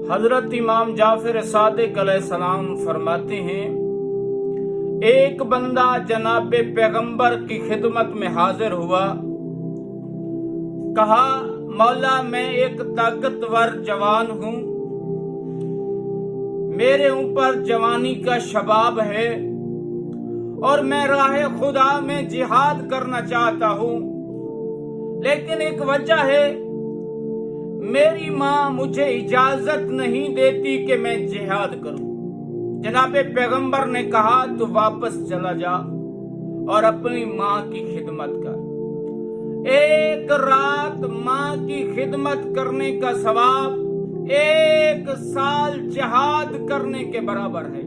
हजरत इमाम जाफर सादिक अलैहिस्सलाम फरमाते हैं, एक बंदा जनाबे पैगंबर की खिदमत में हाजिर हुआ। कहा, मौला मैं एक ताकतवर जवान हूं, मेरे ऊपर जवानी का शबाब है और मैं राह खुदा में जिहाद करना चाहता हूं, लेकिन एक वजह है, मेरी माँ मुझे इजाजत नहीं देती कि मैं जिहाद करूं। जनाबे पैगंबर ने कहा, तू वापस चला जा और अपनी माँ की खिदमत कर। एक रात माँ की खिदमत करने का सवाब 1 साल जिहाद करने के बराबर है।